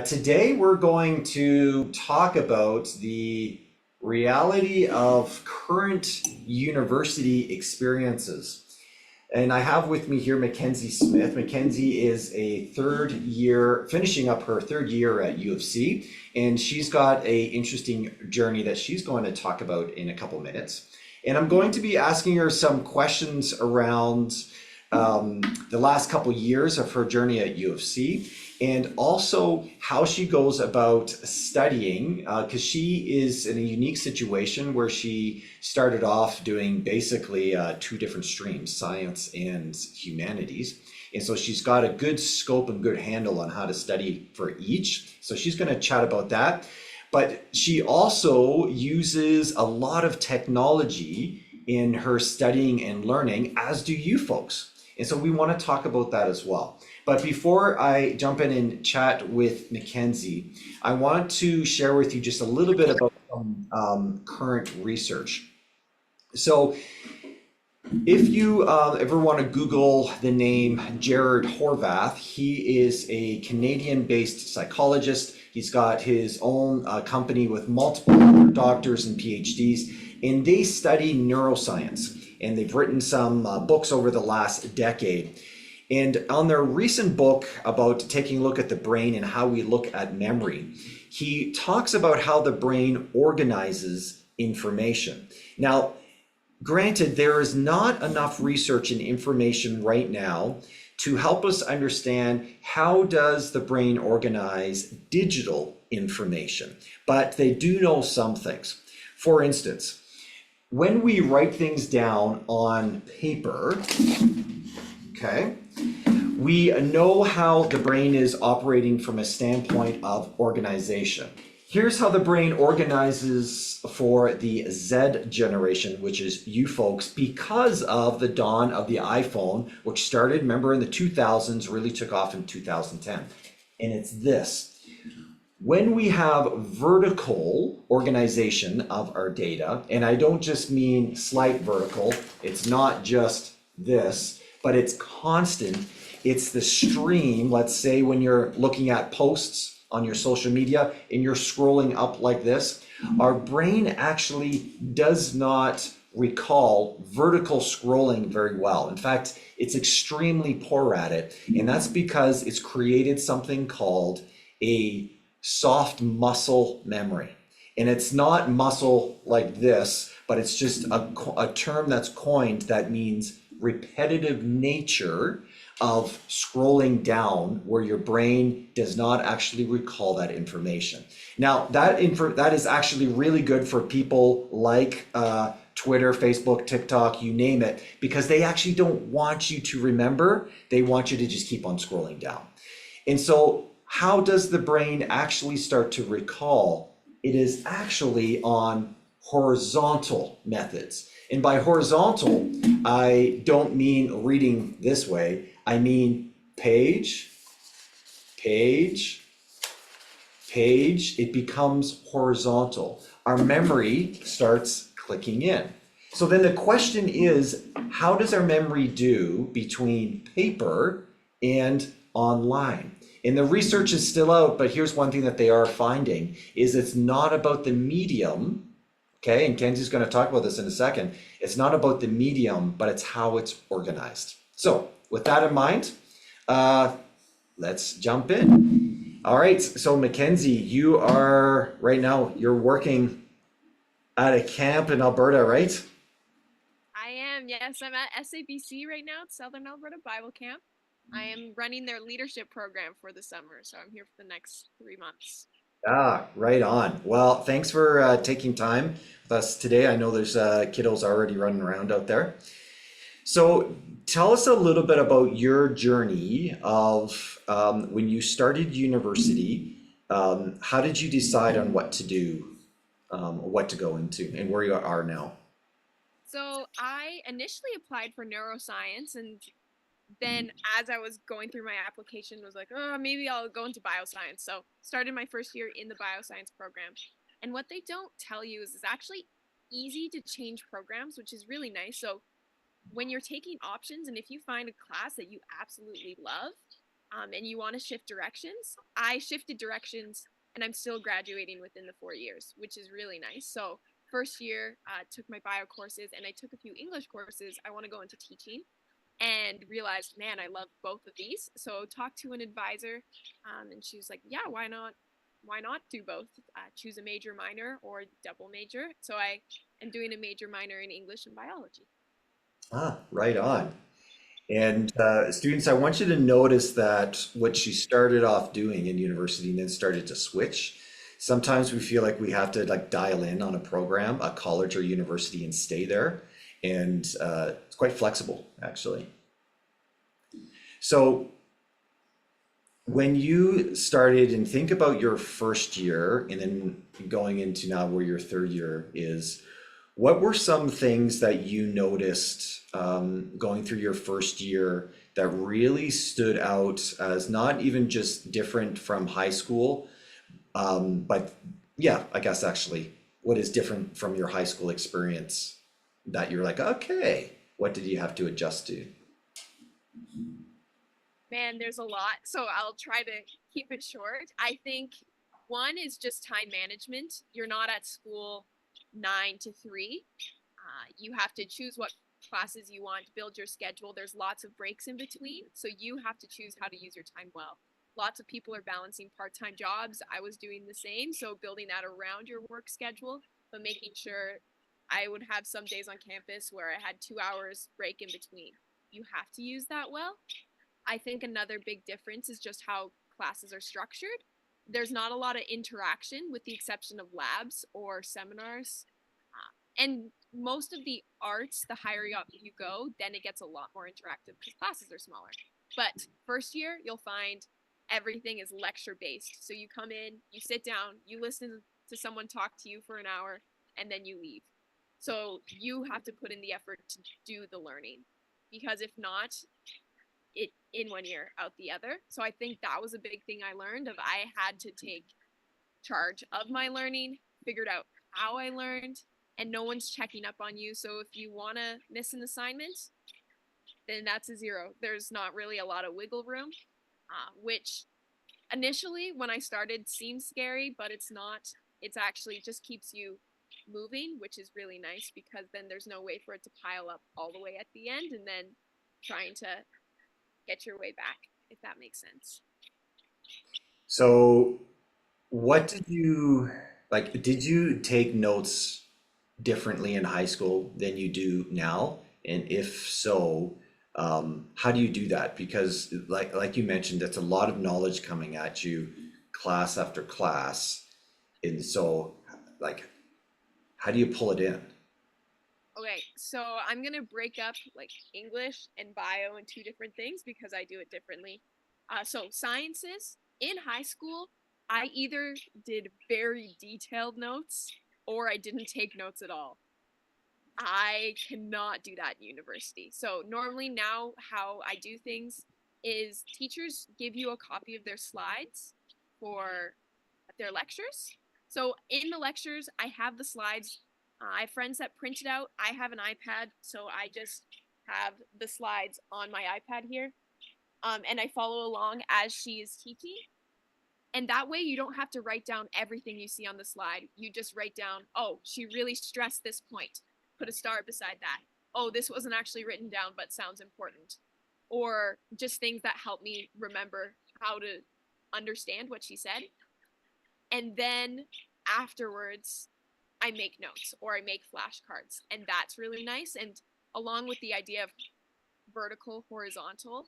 Today we're going to talk about the reality of current university experiences. And I have with me here Mackenzie Smith. Mackenzie is a third year, finishing up her third year at U of C, and she's got a interesting journey that she's going to talk about in a couple minutes. And I'm going to be asking her some questions around the last couple years of her journey at U of C, and also how she goes about studying, because she is in a unique situation where she started off doing basically two different streams, science and humanities. And so she's got a good scope and good handle on how to study for each. So she's going to chat about that. But she also uses a lot of technology in her studying and learning, as do you folks. And so we want to talk about that as well. But before I jump in and chat with Mackenzie, I want to share with you just a little bit about some current research. So if you ever want to Google the name Jared Horvath, he is a Canadian-based psychologist. He's got his own company with multiple doctors and PhDs, and they study neuroscience. And they've written some books over the last decade. And on their recent book about taking a look at the brain and how we look at memory, he talks about how the brain organizes information. Now, granted, there is not enough research and information right now to help us understand how does the brain organize digital information, but they do know some things. For instance, when we write things down on paper, okay, we know how the brain is operating from a standpoint of organization. Here's how the brain organizes for the Z generation, which is you folks, because of the dawn of the iPhone, which started, remember, in the 2000s, really took off in 2010. And it's this. When we have vertical organization of our data, and I don't just mean slight vertical, it's not just this, but it's constant. It's the stream. Let's say when you're looking at posts on your social media and you're scrolling up like this, our brain actually does not recall vertical scrolling very well. In fact, it's extremely poor at it. And that's because it's created something called a soft muscle memory. And it's not muscle like this, but it's just a term that's coined that means repetitive nature of scrolling down where your brain does not actually recall that information. Now, that is actually really good for people like Twitter, Facebook, TikTok, you name it, because they actually don't want you to remember. They want you to just keep on scrolling down. And so how does the brain actually start to recall? It is actually on horizontal methods. And by horizontal, I don't mean reading this way. I mean page, page, page. It becomes horizontal. Our memory starts clicking in. So then the question is, how does our memory do between paper and online? And the research is still out, but here's one thing that they are finding is it's not about the medium, okay? And Kenzie's going to talk about this in a second. It's not about the medium, but it's how it's organized. So with that in mind, let's jump in. All right, so Mackenzie, you are right now, you're working at a camp in Alberta, right? I am, yes. I'm at SABC right now, Southern Alberta Bible Camp. I am running their leadership program for the summer, so I'm here for the next 3 months. Ah, right on. Well, thanks for taking time with us today. I know there's kiddos already running around out there. So tell us a little bit about your journey of when you started university. How did you decide on what to do, what to go into, and where you are now? So I initially applied for neuroscience, and then as I was going through my application, was like, oh, maybe I'll go into bioscience. So started my first year in the bioscience program. And what they don't tell you is it's actually easy to change programs, which is really nice. So when you're taking options and if you find a class that you absolutely love, and you want to shift directions. I shifted directions and I'm still graduating within the 4 years, which is really nice. So, first year, took my bio courses and I took a few English courses. I want to go into teaching and realized, man, I love both of these. So, talked to an advisor, and she was like, yeah, why not? Why not do both? Choose a major minor or double major. So, I am doing a major minor in English and biology. Ah, right on. And students, I want you to notice that what she started off doing in university and then started to switch. Sometimes we feel like we have to like dial in on a program, a college or university, and stay there. And it's quite flexible, actually. So when you started and think about your first year and then going into now where your third year is, what were some things that you noticed going through your first year that really stood out as not even just different from high school, but yeah, I guess actually, what is different from your high school experience that you're like, okay, what did you have to adjust to? Man, there's a lot. So I'll try to keep it short. I think one is just time management. You're not at school 9 to 3. You have to choose what classes you want, build your schedule. There's lots of breaks in between. So you have to choose how to use your time well. Lots of people are balancing part time jobs. I was doing the same. So building that around your work schedule, but making sure I would have some days on campus where I had 2 hours break in between. You have to use that well. I think another big difference is just how classes are structured. There's not a lot of interaction with the exception of labs or seminars. And most of the arts, the higher up you go, then it gets a lot more interactive because classes are smaller. But first year, you'll find everything is lecture based. So you come in, you sit down, you listen to someone talk to you for an hour, and then you leave. So you have to put in the effort to do the learning because if not, it in one ear out the other. So I think that was a big thing I learned of I had to take charge of my learning, figured out how I learned, and no one's checking up on you. So if you want to miss an assignment, then that's a zero. There's not really a lot of wiggle room, which initially when I started seemed scary, but it's not. It's actually just keeps you moving, which is really nice because then there's no way for it to pile up all the way at the end and then trying to get your way back, if that makes sense. So, what did you like? Did you take notes differently in high school than you do now? And if so, how do you do that? Because like you mentioned, it's a lot of knowledge coming at you, class after class. And so, like, how do you pull it in? Okay, so I'm gonna break up like English and bio in two different things because I do it differently. So sciences in high school, I either did very detailed notes or I didn't take notes at all. I cannot do that in university. So normally now how I do things is teachers give you a copy of their slides for their lectures. So in the lectures, I have the slides. I have friends that print it out. I have an iPad, so I just have the slides on my iPad here, and I follow along as she is teaching. And that way, you don't have to write down everything you see on the slide. You just write down, oh, she really stressed this point. Put a star beside that. Oh, this wasn't actually written down, but sounds important. Or just things that help me remember how to understand what she said. And then afterwards, I make notes or I make flashcards. And that's really nice. And along with the idea of vertical, horizontal,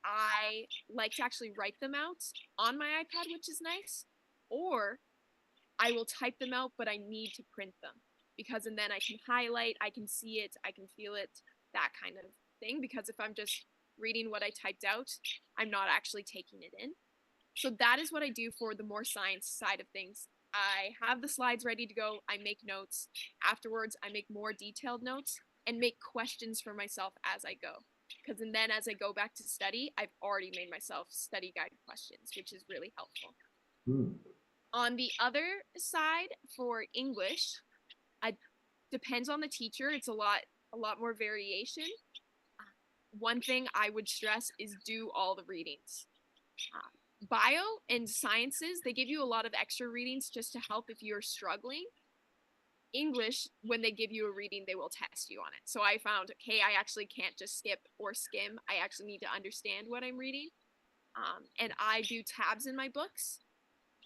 I like to actually write them out on my iPad, which is nice. Or I will type them out, but I need to print them because and then I can highlight, I can see it, I can feel it, that kind of thing. Because if I'm just reading what I typed out, I'm not actually taking it in. So that is what I do for the more science side of things. I have the slides ready to go. I make notes. Afterwards, I make more detailed notes and make questions for myself as I go. Because then as I go back to study, I've already made myself study guide questions, which is really helpful. Hmm. On the other side, for English, it depends on the teacher. It's a lot more variation. One thing I would stress is do all the readings. Bio and sciences, they give you a lot of extra readings just to help if you're struggling. English, when they give you a reading, they will test you on it. So I found, okay, I actually can't just skip or skim. I actually need to understand what I'm reading. And I do tabs in my books,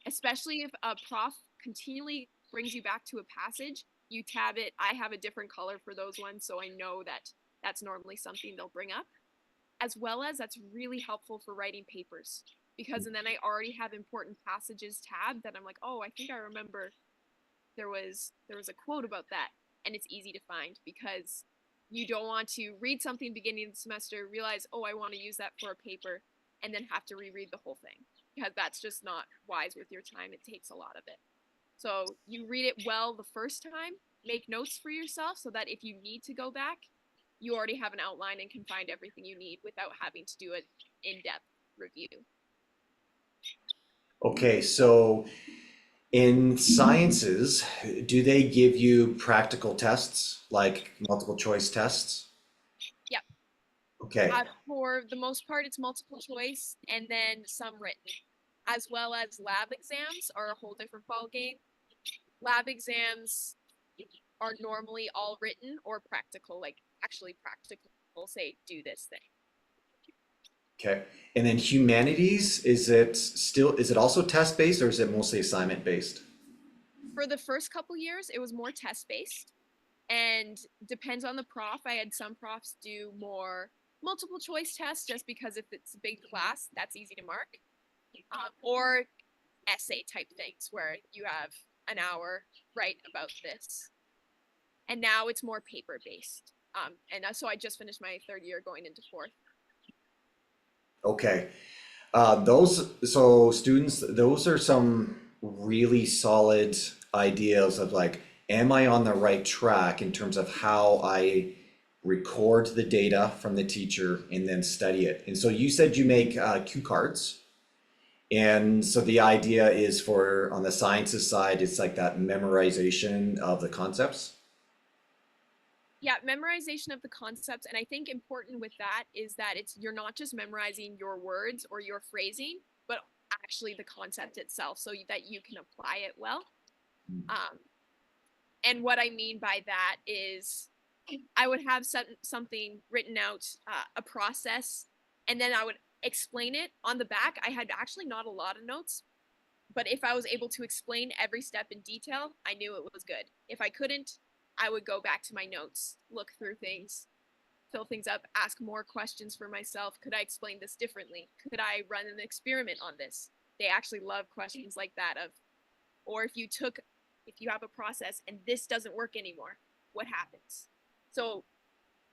especially if a prof continually brings you back to a passage. You tab it. I have a different color for those ones, so I know that that's normally something they'll bring up. As well as that's really helpful for writing papers because and then I already have important passages tabbed that I'm like, oh, I think I remember there was a quote about that, and it's easy to find because you don't want to read something beginning of the semester, realize, oh, I want to use that for a paper, and then have to reread the whole thing because that's just not wise with your time. It takes a lot of it. So you read it well the first time, make notes for yourself so that if you need to go back, you already have an outline and can find everything you need without having to do an in-depth review. Okay, so in sciences, do they give you practical tests like multiple choice tests? Yep. Okay, For the most part, it's multiple choice and then some written, as well as lab exams are a whole different ball game. Lab exams are normally all written or practical, like actually practical, say do this thing. okay. And then humanities, is it also test based or is it mostly assignment based? For the first couple years, it was more test based and depends on the prof. I had some profs do more multiple choice tests just because if it's a big class, that's easy to mark, or essay type things where you have an hour write about this. And now it's more paper based. And so I just finished my third year going into fourth. Okay. So students, those are some really solid ideas of like, am I on the right track in terms of how I record the data from the teacher and then study it? And so you said you make cue cards. And so the idea is for on the sciences side, it's like that memorization of the concepts. Yeah, memorization of the concepts. And I think important with that is that it's you're not just memorizing your words or your phrasing, but actually the concept itself so that you can apply it well. Um, and what I mean by that is I would have something written out, a process, and then I would explain it on the back. I had actually not a lot of notes, but if I was able to explain every step in detail, I knew it was good. If I couldn't, I would go back to my notes, look through things, fill things up, ask more questions for myself. Could I explain this differently? Could I run an experiment on this? They actually love questions like that of, or if you have a process and this doesn't work anymore, what happens? So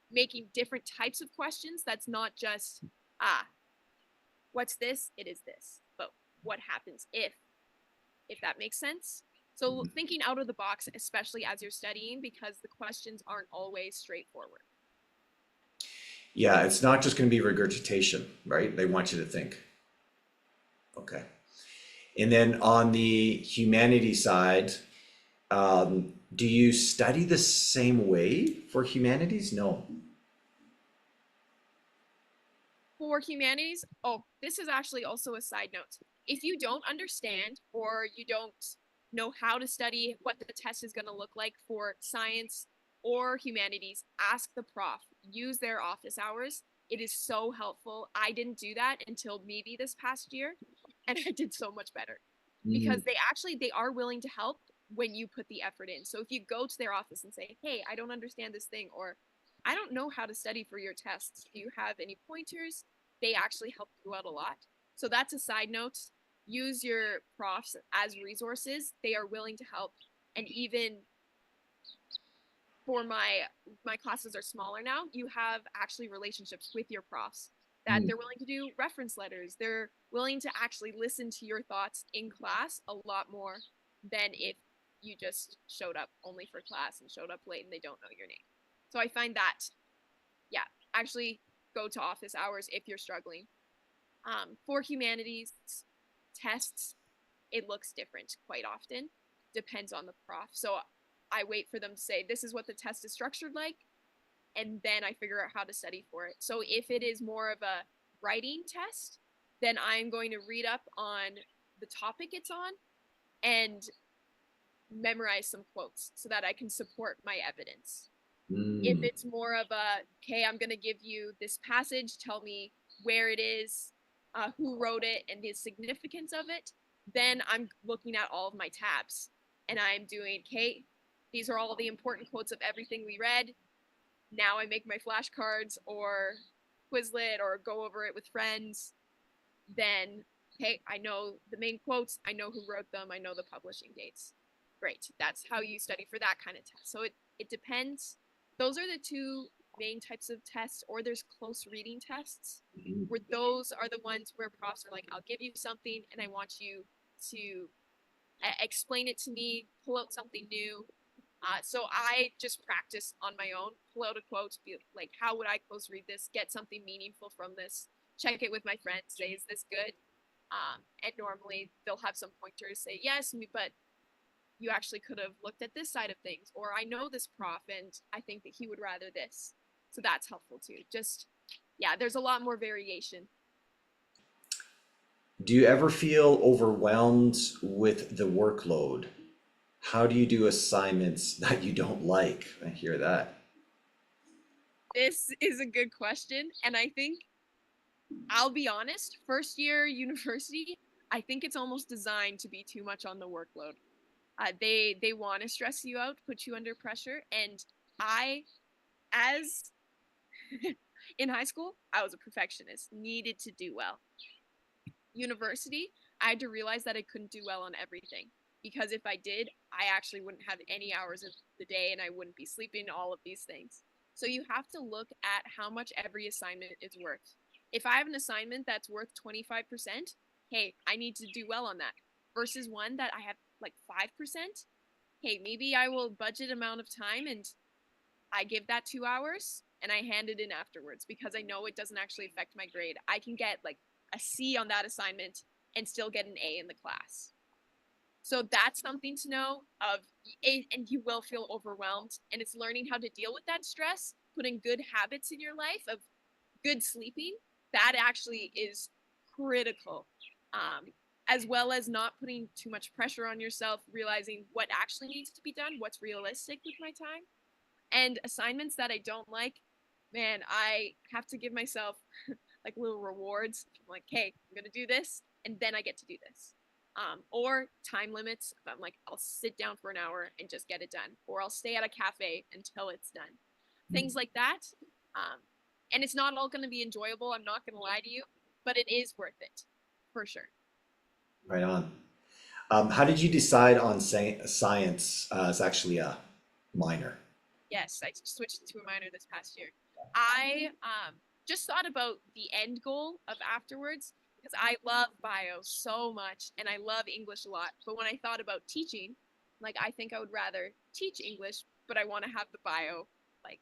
making different types of questions that's not just, ah, what's this? It is this. But what happens if that makes sense? So thinking out of the box, especially as you're studying, because the questions aren't always straightforward. Yeah, it's not just going to be regurgitation, right? They want you to think. Okay. And then on the humanity side, do you study the same way for humanities? No. For humanities, oh, this is actually also a side note. If you don't understand or you don't know how to study, what the test is going to look like for science or humanities, ask the prof. Use their office hours. It is so helpful. I didn't do that until maybe this past year, and I did so much better because Mm, they are willing to help when you put the effort in. So if you go to their office and say, "Hey, I don't understand this thing," or "I don't know how to study for your tests. Do you have any pointers?" They actually help you out a lot. So that's a side note. Use your profs as resources. They are willing to help. And even for my classes are smaller now, you have actually relationships with your profs that mm. they're willing to do reference letters. They're willing to actually listen to your thoughts in class a lot more than if you just showed up only for class and showed up late and they don't know your name. So I find that, yeah, actually go to office hours if you're struggling. For humanities tests, it looks different quite often. Depends on the prof. So I wait for them to say, this is what the test is structured like, and then I figure out how to study for it. So if it is more of a writing test, then I'm going to read up on the topic it's on and memorize some quotes so that I can support my evidence. If Mm, it's more of a, okay, I'm going to give you this passage, tell me where it is, who wrote it, and the significance of it, then I'm looking at all of my tabs and I'm doing, okay, these are all the important quotes of everything we read. Now I make my flashcards or Quizlet or go over it with friends. Then, okay, I know the main quotes, I know who wrote them, I know the publishing dates. Great. That's how you study for that kind of test. So it depends. Those are the two main types of tests, or there's close reading tests, mhm. where those are the ones where profs are like, I'll give you something and I want you to explain it to me, pull out something new. So I just practice on my own, pull out a quote, be like, how would I close read this? Get something meaningful from this. Check it with my friends. Say, is this good? And normally they'll have some pointers. Say, yes, but you actually could have looked at this side of things. Or I know this prof, and I think that he would rather this. So that's helpful too. Just yeah, there's a lot more variation. Do you ever feel overwhelmed with the workload? How do you do assignments that you don't like? I hear that. This is a good question, and I think I'll be honest, first year university, I think it's almost designed to be too much on the workload. They want to stress you out, put you under pressure, and I, as in high school, I was a perfectionist, needed to do well. University, I had to realize that I couldn't do well on everything because if I did, I actually wouldn't have any hours of the day and I wouldn't be sleeping, all of these things. So you have to look at how much every assignment is worth. If I have an assignment that's worth 25%, hey, I need to do well on that versus one that I have like 5%. Hey, maybe I will budget amount of time and I give that 2 hours and I hand it in afterwards because I know it doesn't actually affect my grade. I can get like a C on that assignment and still get an A in the class. So that's something to know of, and you will feel overwhelmed. And it's learning how to deal with that stress, putting good habits in your life of good sleeping. That actually is critical. As well as not putting too much pressure on yourself, realizing what actually needs to be done, what's realistic with my time, and assignments that I don't like, man, I have to give myself like little rewards. I'm like, hey, I'm gonna do this, and then I get to do this. Or time limits. If I'm like, I'll sit down for an hour and just get it done, or I'll stay at a cafe until it's done. Things like that. Um, and it's not all going to be enjoyable. I'm not going to lie to you, but it is worth it for sure. Right on. How did you decide on science as actually a minor? Yes, I switched to a minor this past year. I just thought about the end goal of afterwards because I love bio so much and I love English a lot. But when I thought about teaching, like I think I would rather teach English, but I want to have the bio like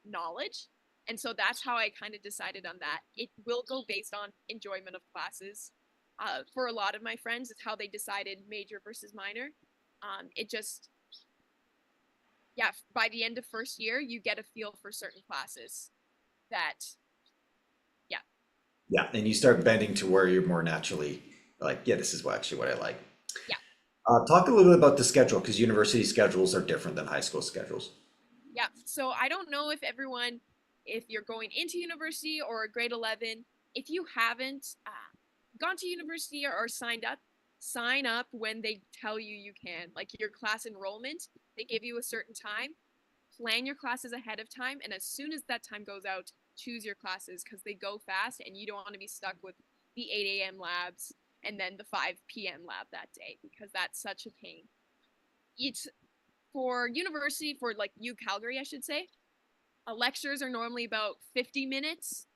knowledge. And so that's how I kind of decided on that. It will go based on enjoyment of classes. For a lot of my friends, it's how they decided major versus minor. It just yeah, by the end of first year, you get a feel for certain classes that, yeah, Yeah, and you start bending to where you're more naturally like, yeah, this is actually what I like. yeah, Talk a little bit about the schedule because university schedules are different than high school schedules. yeah. So I don't know if everyone, if you're going into university or grade 11, if you haven't gone to university or signed up, sign up when they tell you you can. Like your class enrollment, they give you a certain time. Plan your classes ahead of time. And as soon as that time goes out, choose your classes because they go fast and you don't want to be stuck with the 8 a.m. labs and then the 5 p.m. lab that day because that's such a pain. It's for university, for like U Calgary, I should say. Lectures are normally about 50 minutes.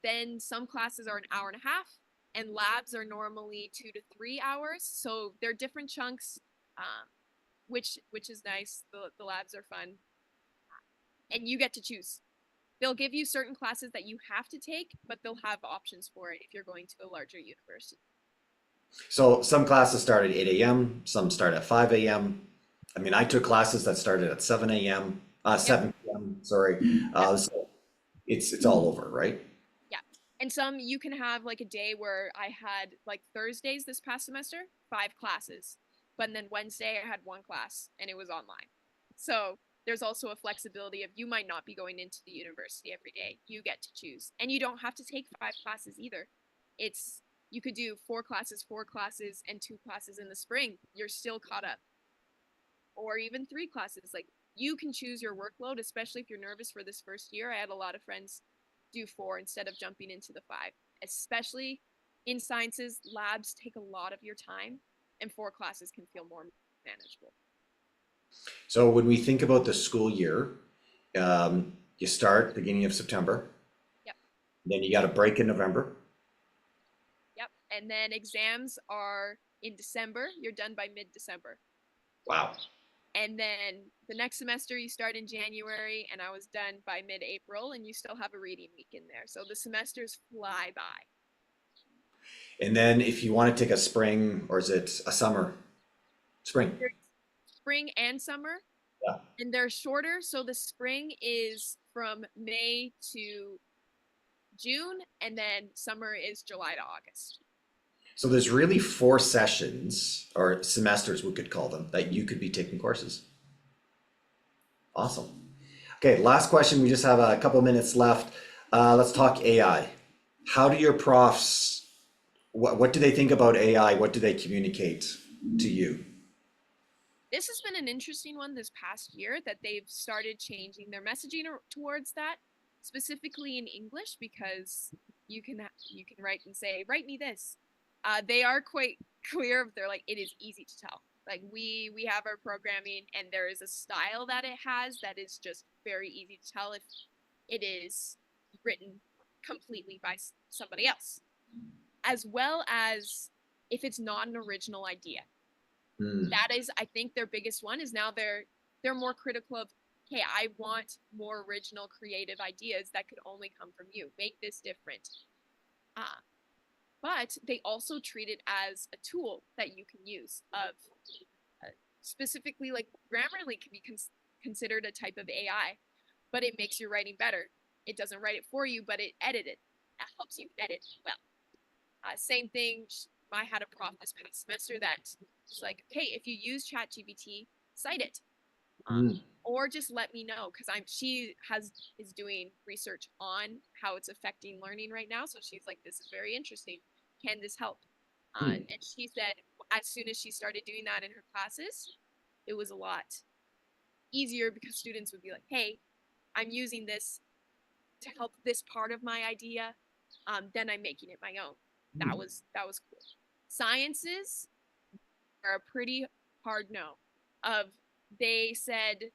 Then some classes are an hour and a half, and labs are normally 2 to 3 hours. So they're different chunks, which is nice. The labs are fun, and you get to choose. They'll give you certain classes that you have to take, but they'll have options for it if you're going to a larger university. So some classes start at 8 a.m., some start at 5 a.m. I mean, I took classes that started at 7 a.m., Yep, 7 p.m., sorry. yep, So it's all over, right? yeah. And some you can have like a day where I had like Thursdays this past semester, 5 classes. But then Wednesday I had 1 class and it was online. So there's also a flexibility of you might not be going into the university every day. You get to choose. And you don't have to take 5 classes either. It's you could do 4 classes, and 2 classes in the spring. You're still caught up. Or even 3 classes. Like you can choose your workload, especially if you're nervous for this first year. I had a lot of friends do 4 instead of jumping into the 5. Especially in sciences, labs take a lot of your time, and 4 classes can feel more manageable. So when we think about the school year, you start beginning of September, Yep, then you got a break in November. yep. And then exams are in December. You're done by mid-December. Wow. And then the next semester you start in January, and I was done by mid-April, and you still have a reading week in there. So the semesters fly by. And then if you want to take a spring, or is it a summer? Spring. There's spring and summer, Yeah. and they're shorter. So the spring is from May to June, and then summer is July to August. So there's really 4 sessions or semesters, we could call them, that you could be taking courses. Awesome. Okay, last question. We just have a couple minutes left. Let's talk AI. How do your profs, what do they think about AI? What do they communicate to you? This has been an interesting one this past year that they've started changing their messaging towards that, specifically in English, because you can write and say, write me this. They are quite clear. They're like, it is easy to tell. Like we have our programming, and there is a style that it has that is just very easy to tell if it is written completely by somebody else, as well as if it's not an original idea. Hmm. That is, I think, their biggest one is now they're more critical of, hey, I want more original creative ideas that could only come from you. Make this different. Uh, but they also treat it as a tool that you can use of specifically like Grammarly can be considered a type of AI, but it makes your writing better. It doesn't write it for you, but it edits it. That helps you edit well. Same thing. I had a prof this past semester that was like, okay, if you use ChatGPT, cite it, Hmm. or just let me know because she is doing research on how it's affecting learning right now. So she's like, this is very interesting. Can this help? Hmm. And she said as soon as she started doing that in her classes, it was a lot easier because students would be like, hey, I'm using this to help this part of my idea. Then I'm making it my own. That was cool. Sciences are a pretty hard no. Of they said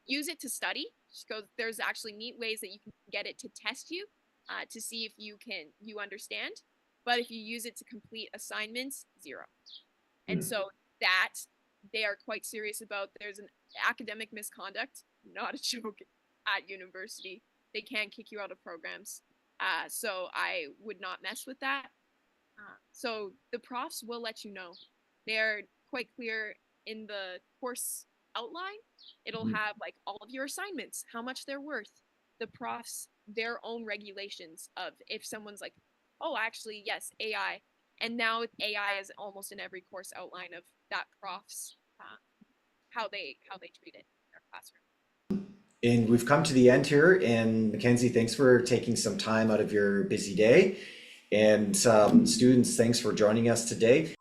use it to study. She goes, there's actually neat ways that you can get it to test you, to see if you understand. But if you use it to complete assignments, zero. And Hmm. so that they are quite serious about. There's an academic misconduct, not a joke at university. They can kick you out of programs. So I would not mess with that. So the profs will let you know. They're quite clear in the course outline. It'll Hmm. have like all of your assignments, how much they're worth, the profs, their own regulations of if someone's like, oh, actually, yes, AI. And now AI is almost in every course outline of that profs, how they treat it in their classroom. And we've come to the end here. And Mackenzie, thanks for taking some time out of your busy day. And students, thanks for joining us today.